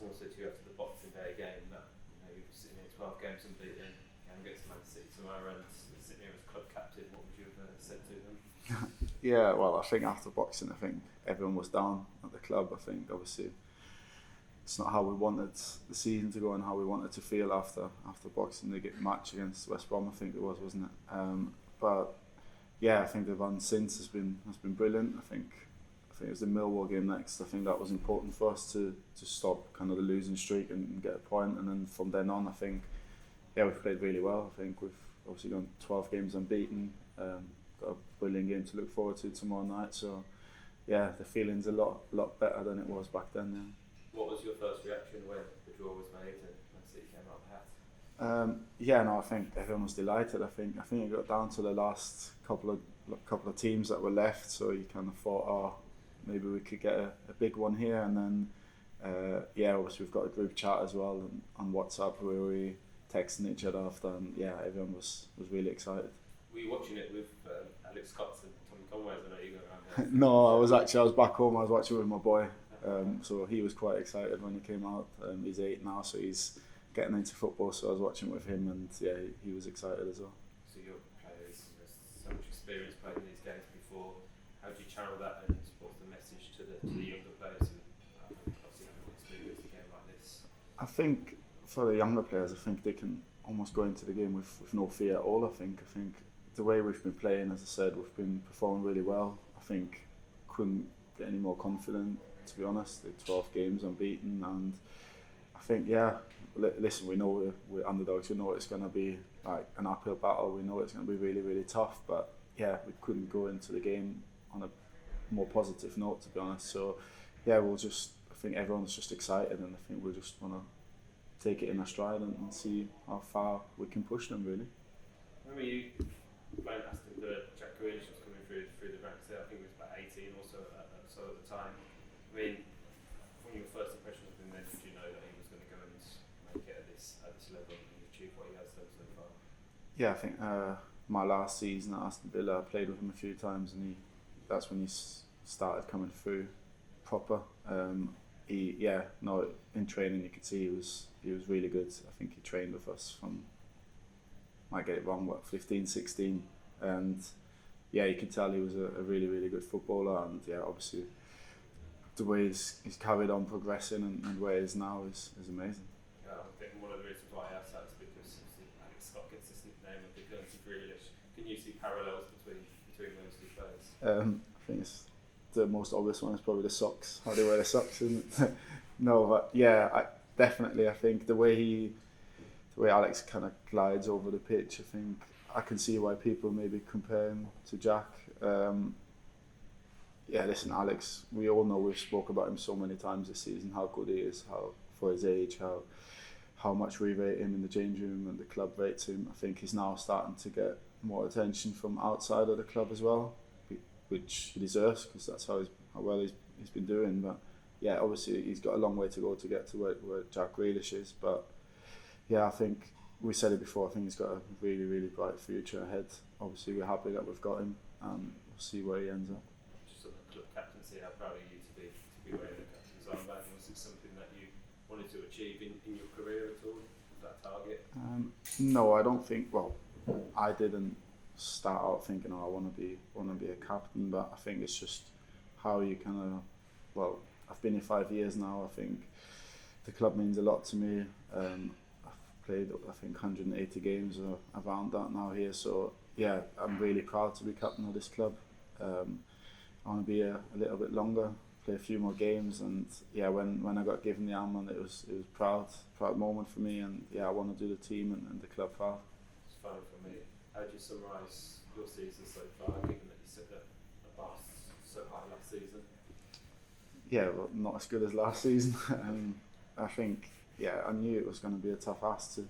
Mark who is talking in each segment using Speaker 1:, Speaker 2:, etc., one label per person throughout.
Speaker 1: someone said to you after the Boxing Day game that you're sitting here 12 games unbeaten, against Man City tomorrow, and sitting here as club captain, what would you have said to them?
Speaker 2: Yeah, well, I think after boxing, I think everyone was down at the club. I think obviously it's not how we wanted the season to go and how we wanted to feel after boxing the match against West Brom. I think it was, wasn't it? But yeah, I think the run since has been brilliant. I think it was the Millwall game next. I think that was important for us to stop kind of the losing streak and get a point. And then from then on, I think we've played really well. I think we've obviously gone 12 games unbeaten. Got a brilliant game to look forward to tomorrow night. So yeah, the feeling's a lot better than it was back then. Yeah.
Speaker 1: What was your first reaction when the draw was made and Man City came out of the hat?
Speaker 2: I think everyone was delighted. I think it got down to the last couple of teams that were left, so you kind of thought, maybe we could get a big one here. And then obviously we've got a group chat as well on WhatsApp where we texting each other after, and everyone was really excited.
Speaker 1: Were you watching it with Alex Scott and Tommy Conway? I know you go around there.
Speaker 2: No, I was back home. I was watching with my boy. So he was quite excited when he came out. He's 8 now, so he's getting into football. So I was watching with him, and he was excited as well.
Speaker 1: So your players, there's so much experience playing these games before. How do you channel that, and what's the message to the younger players who obviously haven't experienced a game like this?
Speaker 2: I think for the younger players, I think they can almost go into the game with no fear at all. I think the way we've been playing, as I said, we've been performing really well. I think couldn't get any more confident. To be honest, the 12 games unbeaten, and I think listen, we know we're underdogs. We know it's going to be like an uphill battle. We know it's going to be really, really tough. But we couldn't go into the game on a more positive note, to be honest. So I think everyone's just excited, and I think we just want to take it in our stride and see how far we can push them. Really.
Speaker 1: Remember you playing Ashton Gate, Jack Grealish was coming through the ranks there. I think it was about 18 or so at the time. I mean, from your first impressions of him then, did you know that he was going to go and make it at this level and achieve what he has done so far?
Speaker 2: Yeah, I think my last season at Aston Villa, I played with him a few times, and that's when he started coming through proper. In training you could see he was really good. I think he trained with us from, might get it wrong, 15, 16, and you could tell he was a really, really good footballer, and obviously the way he's carried on progressing and where he is now is amazing.
Speaker 1: Yeah, I think one of the reasons why I asked that is because Alex Scott gets this nickname of the Guernsey Grealish. Can you see parallels between those two players?
Speaker 2: I think it's the most obvious one is probably the socks. How they wear the socks, isn't it? No, but I think the way Alex kind of glides over the pitch, I think I can see why people maybe compare him to Jack. Listen, Alex, we all know, we've spoke about him so many times this season, how good he is, how for his age, how much we rate him in the change room and the club rates him. I think he's now starting to get more attention from outside of the club as well, which he deserves, because that's how well he's been doing. But obviously he's got a long way to go to get to where Jack Grealish is. But I think we said it before, I think he's got a really, really bright future ahead. Obviously we're happy that we've got him, and we'll see where he ends up.
Speaker 1: Just on the club captaincy, how proud are you to be wearing the captain's armband? Was it something that you wanted to achieve in your career at all? Was that a target?
Speaker 2: No, I don't think. Well, I didn't start out thinking, I want to be a captain, but I think it's just how you kind of. Well, I've been here 5 years now. I think the club means a lot to me. I've played, I think, 180 games or around that now here. So I'm really proud to be captain of this club. I want to be a little bit longer, play a few more games, and when I got given the armband, it was proud moment for me, and I want to do the team and the club proud.
Speaker 1: It's fun for me. How do you summarise your season so far, given that you set the bar so high last season?
Speaker 2: Well, not as good as last season. I think I knew it was going to be a tough ask to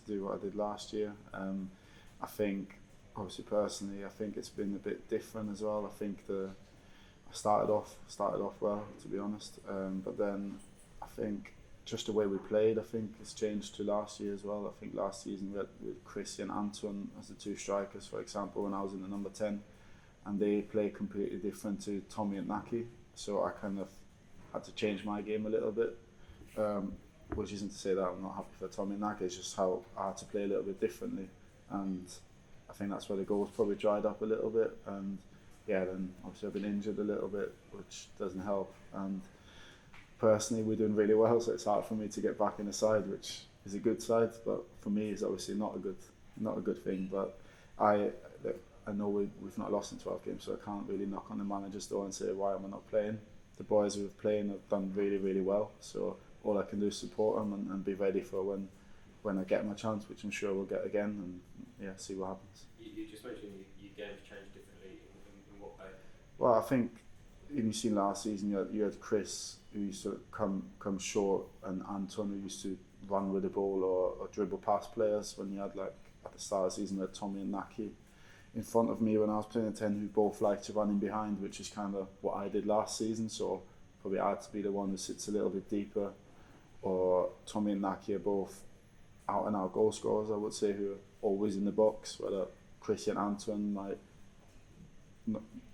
Speaker 2: do what I did last year. I think obviously personally, I think it's been a bit different as well. I think I started off well, to be honest, but then I think just the way we played, I think it's changed to last year as well. I think last season we had with Chris and Antoine as the two strikers, for example, when I was in the number 10, and they play completely different to Tommy and Naki, so I kind of had to change my game a little bit. which isn't to say that I'm not happy for Tommy and Naka, it's just how I had to play a little bit differently, and I think that's where the goals probably dried up a little bit, and yeah, then obviously I've been injured a little bit, which doesn't help, and personally we're doing really well, so it's hard for me to get back in the side, which is a good side, but for me it's obviously not a good thing. But I know we've not lost in 12 games, so I can't really knock on the manager's door and say why am I not playing. The boys who have playing have done really, really well, so all I can do is support them and be ready for when I get my chance, which I'm sure we'll get again, and yeah, see what happens.
Speaker 1: You just mentioned your games changed differently in what way?
Speaker 2: Well, I think you've seen last season you had Chris who used to come short, and Anton who used to run with the ball or dribble past players. When you had, like, at the start of the season, we had Tommy and Naki in front of me when I was playing a 10 who both like to run in behind, which is kind of what I did last season, so probably I had to be the one who sits a little bit deeper. Or Tommy and Naki are both out and out goal scorers, I would say, who are always in the box, whether Chris and Anton, like,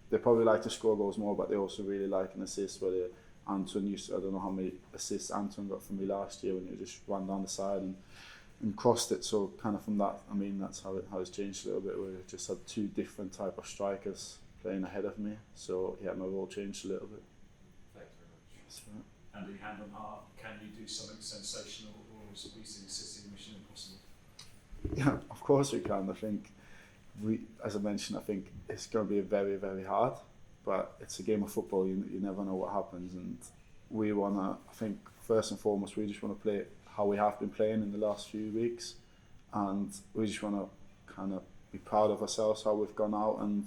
Speaker 2: they probably like to score goals more, but they also really like an assist, whether Anton used to, I don't know how many assists Anton got from me last year when he just ran down the side and crossed it. So kind of from that, I mean, that's how it's changed a little bit, where we just had two different type of strikers playing ahead of me. So yeah, my role changed a little bit.
Speaker 1: Thanks very much.
Speaker 2: That's right.
Speaker 3: Andy, hand on heart, can you do something sensational, or is beating City mission impossible?
Speaker 2: Yeah, of course we can. I think as I mentioned, I think it's going to be very, very hard, but it's a game of football. You never know what happens, and we want to, I think, first and foremost, we just want to play how we have been playing in the last few weeks, and we just want to kind of be proud of ourselves, how we've gone out and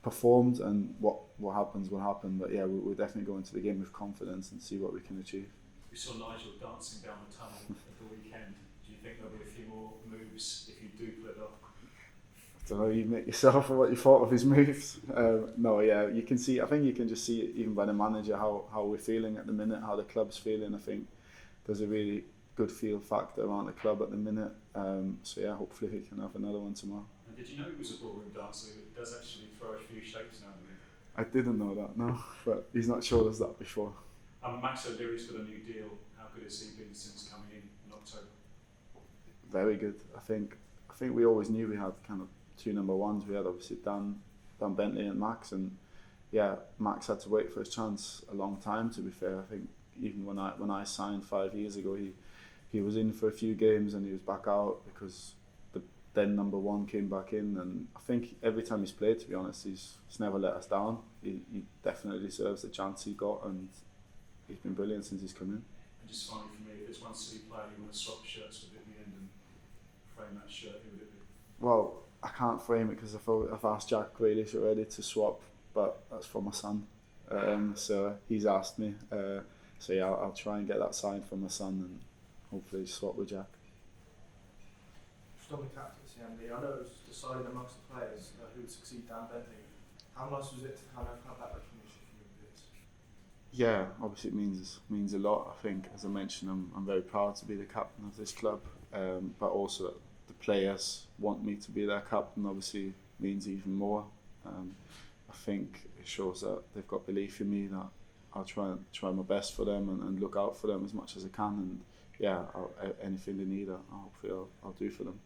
Speaker 2: performed, and what happens will happen. But yeah, we'll definitely go into the game with confidence and see what we can achieve.
Speaker 3: We saw Nigel dancing down the tunnel at the weekend. Do you think there'll be a few more moves if you do pull it off?
Speaker 2: I don't know, you make yourself what you thought of his moves. No, yeah, you can see, I think you can just see it even by the manager, how we're feeling at the minute, how the club's feeling. I think there's a really good feel factor around the club at the minute. So yeah, hopefully we can have another one tomorrow.
Speaker 3: And did you know he was a ballroom dancer who does actually throw a few shapes now and then?
Speaker 2: I didn't know that, no, but he's not showed us that before.
Speaker 3: Max O'Leary's got a new deal. How good has he been since coming in October?
Speaker 2: Very good. I think we always knew we had kind of two number ones. We had obviously Dan Bentley and Max, and yeah, Max had to wait for his chance a long time, to be fair. I think even when I signed 5 years ago, he was in for a few games and he was back out because the then number one came back in, and I think every time he's played, to be honest, he's never let us down. He definitely deserves the chance he got, and he's been brilliant since he's come in.
Speaker 3: And just finally for me, if there's one City player you want to swap shirts with at the end and frame that shirt, who would it be?
Speaker 2: Well, I can't frame it because I've asked Jack Grealish already to swap, but that's for my son. So he's asked me. So yeah, I'll try and get that signed for my son and hopefully swap with Jack.
Speaker 4: Just on the captaincy, Andy, I know it was decided amongst the players who would succeed Dan Bentley. How nice was it to kind of have that recognition from your peers?
Speaker 2: Yeah, obviously it means a lot. I think, as I mentioned, I'm very proud to be the captain of this club, but also the players want me to be their captain, obviously means even more. I think it shows that they've got belief in me, that I'll try my best for them and look out for them as much as I can, and yeah, anything they need, I'll do for them.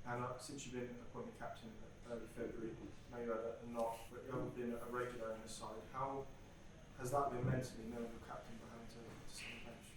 Speaker 4: And since you've been appointed captain in early February, I know you had a knock, but you haven't been a regular in the side. How has that been mentally, knowing your captain behind to sit on the bench?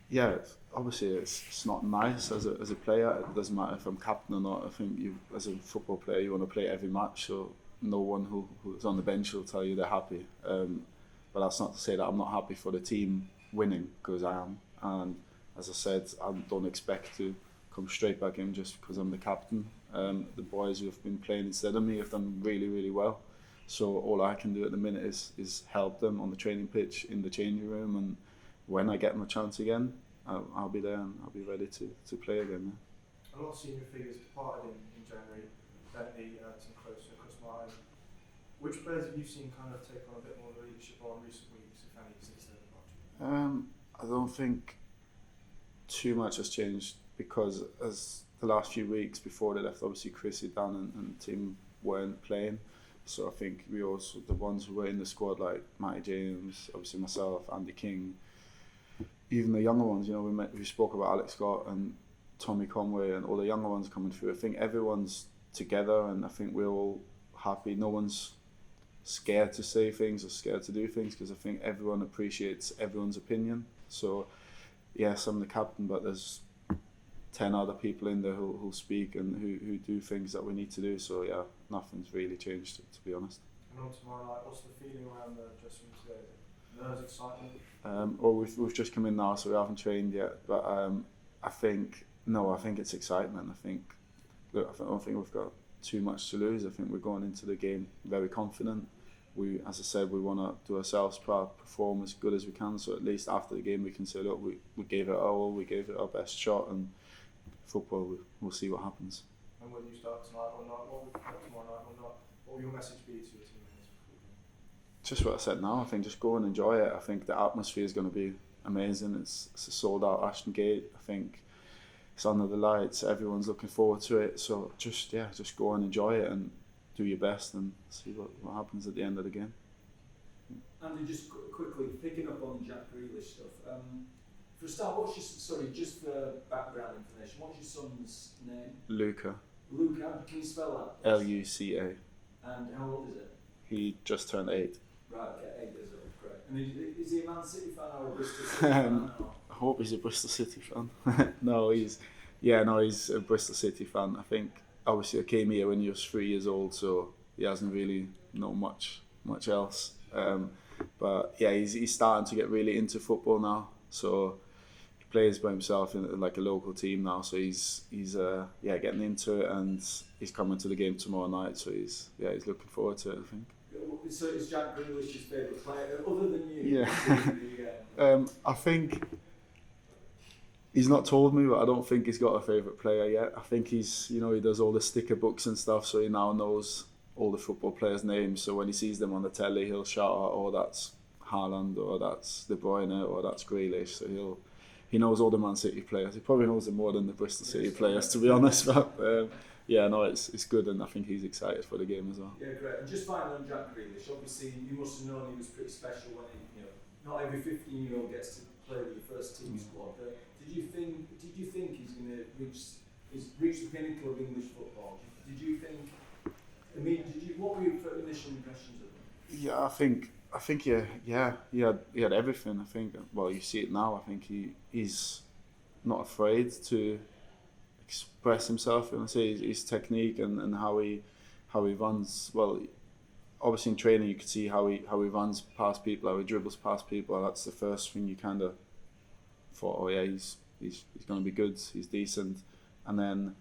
Speaker 2: Yeah, obviously it's not nice as a player. It doesn't matter if I'm captain or not. I think you, as a football player, you want to play every match, so no one who's on the bench will tell you they're happy. But that's not to say that I'm not happy for the team winning, because I am. And as I said, I don't expect to come straight back in just because I'm the captain. The boys who have been playing instead of me have done really, really well. So all I can do at the minute is help them on the training pitch, in the changing room, and when I get my chance again, I'll be there and I'll be ready to play again.
Speaker 4: A lot of senior figures departed in January. Bentley, Tim Close, Chris Martin. Which players have you seen kind of take on a bit more leadership role in recent weeks, if any, since their departure?
Speaker 2: I don't think too much has changed, because as the last few weeks before they left, obviously Chrissy, Dan and Tim weren't playing. So I think we also, the ones who were in the squad, like Matty James, obviously myself, Andy King, even the younger ones, you know, we spoke about Alex Scott and Tommy Conway and all the younger ones coming through. I think everyone's together, and I think we're all happy. No one's scared to say things or scared to do things, because I think everyone appreciates everyone's opinion. So yes, I'm the captain, but there's 10 other people in there who'll speak and who do things that we need to do. So yeah, nothing's really changed, to be honest.
Speaker 4: And on tomorrow night, what's the feeling around the dressing room today? Nerves, excitement?
Speaker 2: Well, we've just come in now, so we haven't trained yet. But I think it's excitement. I don't think we've got too much to lose. I think we're going into the game very confident. As I said, we want to do ourselves proud, perform as good as we can. So at least after the game, we can say, look, we gave it our all, we gave it our best shot, and football, we'll see what happens.
Speaker 4: And whether you start tonight or not, what will your message be to your teammates?
Speaker 2: Just what I said now. I think just go and enjoy it. I think the atmosphere is going to be amazing. It's a sold out Ashton Gate. I think it's under the lights. Everyone's looking forward to it. So just go and enjoy it and do your best and see what happens at the end of the game.
Speaker 5: Andy, just quickly picking up on Jack Grealish stuff. For a start, just for background information, what's your son's name?
Speaker 2: Luca.
Speaker 5: Luca, can you spell that?
Speaker 2: Luca.
Speaker 5: And how old is it?
Speaker 2: He just turned 8.
Speaker 5: Right, okay, 8 years old, great. And is he a Man City fan or a Bristol City fan?
Speaker 2: I hope he's a Bristol City fan. No, he's a Bristol City fan. I think obviously I came here when he was 3 years old, so he hasn't really known much else. But yeah, he's starting to get really into football now. So he plays by himself in like a local team now. So he's getting into it, and he's coming to the game tomorrow night. So he's looking forward to it, I think.
Speaker 5: So is Jack Grealish his favourite player other than you?
Speaker 2: Yeah. I think he's not told me, but I don't think he's got a favourite player yet. I think he does all the sticker books and stuff, so he now knows all the football players' names. So when he sees them on the telly, he'll shout out, "Oh, that's Haaland," or "That's De Bruyne," or "That's Grealish." So he knows all the Man City players. He probably knows them more than the Bristol City players, to be honest. But it's good, and I think he's excited for the game as well.
Speaker 5: Yeah, great. And just finally on Jack Grealish, obviously you must have known he was pretty special when not every 15-year-old gets to play with the first team squad. Did you think he's going to reach the pinnacle of English football? Did you think? What were your initial impressions of him?
Speaker 2: Yeah, I think he had everything. I think, well, you see it now. I think he's not afraid to express himself. And I say his technique and how he runs. Well, obviously in training you can see how he runs past people, how he dribbles past people. That's the first thing you kind of thought. Oh yeah, he's going to be good. He's decent. And then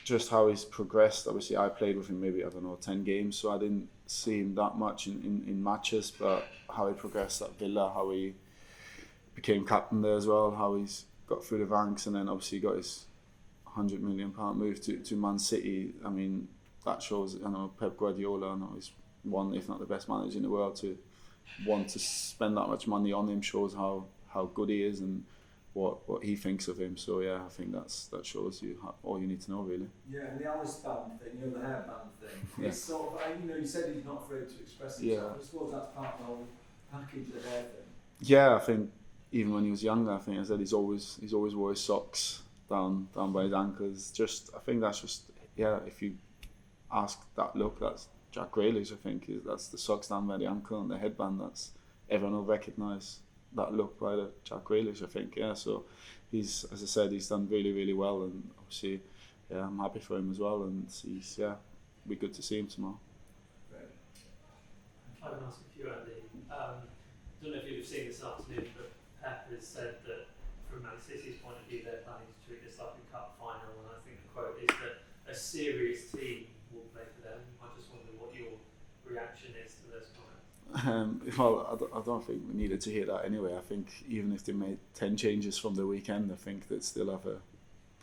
Speaker 2: just how he's progressed. Obviously I played with him maybe 10 games, so I didn't see him that much in matches, but how he progressed at Villa, how he became captain there as well, how he's got through the ranks, and then obviously got his £100 million move to Man City. I mean, that shows, Pep Guardiola, he's one, if not the best manager in the world, to want to spend that much money on him shows how good he is and what he thinks of him. So yeah, I think that shows you all you need to know, really.
Speaker 5: Yeah, and the Alice band thing, the hair band thing.
Speaker 2: Yeah.
Speaker 5: It's sort of, you said he's not afraid to express himself. I suppose that's part of the whole package, the hair thing.
Speaker 2: Yeah, I think even when he was younger, I think I said he's always wore his socks down by his ankles. I think that's just if you ask that look, that's Jack Grealish. I think that's the socks down by the ankle and the headband. That's everyone will recognise that look by the Jack Grealish. I think so. He's, as I said, he's done really really well, and obviously I'm happy for him as well. And he's be good to see him tomorrow.
Speaker 5: Right.
Speaker 6: I can ask a few, Andy. I don't know if you've seen this afternoon, but Pep has said that from Man City's point of view, they're planning to treat this like a cup final, and I think the quote is that a serious team will play for them. I just wonder what your reaction is to those comments.
Speaker 2: Well, I don't think we needed to hear that anyway. I think even if they made 10 changes from the weekend, I think they'd still have a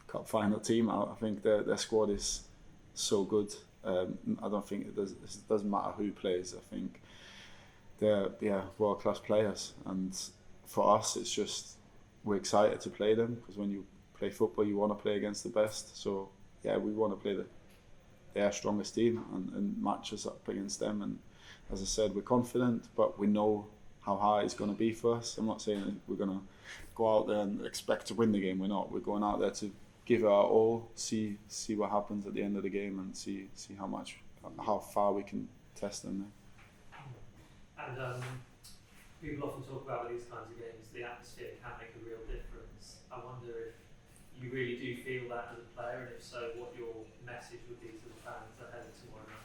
Speaker 2: cup final team out. I think their squad is so good. I don't think it doesn't matter who plays. I think they're world-class players, and for us it's just we're excited to play them, because when you play football you want to play against the best. So we want to play their strongest team and match us up against them. And as I said, we're confident, but we know how hard it's going to be for us. I'm not saying that we're going to go out there and expect to win the game. We're not. We're going out there to give it our all, see what happens at the end of the game, and see how far we can test them.
Speaker 6: And people often talk about with these kinds of games, the atmosphere can make a real difference. I wonder if you really do feel that as a player, and if so, what your message would be to the fans ahead of tomorrow night?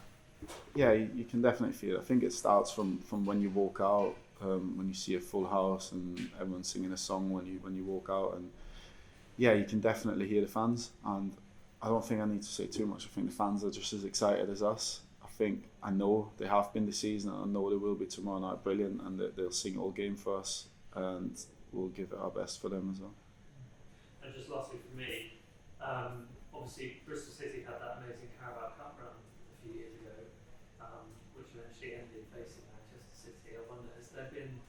Speaker 2: Yeah, you can definitely feel it. I think it starts from when you walk out, when you see a full house and everyone singing a song when you walk out, and yeah, you can definitely hear the fans. And I don't think I need to say too much. I think the fans are just as excited as us. I know they have been this season, and I know they will be tomorrow night. Brilliant, and they'll sing all game for us, and we'll give it our best for them as well.
Speaker 6: And just lastly for me, obviously Bristol City had that amazing Carabao Cup run a few years ago, which eventually ended facing Manchester City. I wonder, has there been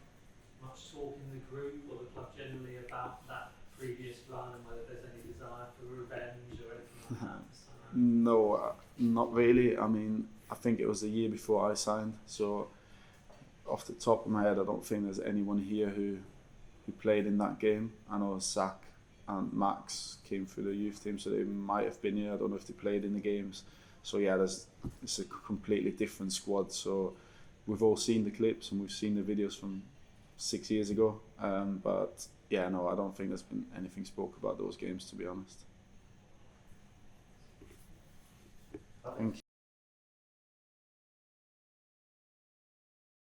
Speaker 6: much talk in the group or the club generally about that previous run and whether there's any desire for revenge or anything like that this time around?
Speaker 2: No, not really. I mean, I think it was the year before I signed, so off the top of my head, I don't think there's anyone here who played in that game. I know Zach and Max came through the youth team, so they might have been here. I don't know if they played in the games. So yeah, it's a completely different squad. So we've all seen the clips and we've seen the videos from 6 years ago. But yeah, no, I don't think there's been anything spoke about those games, to be honest. Thank you.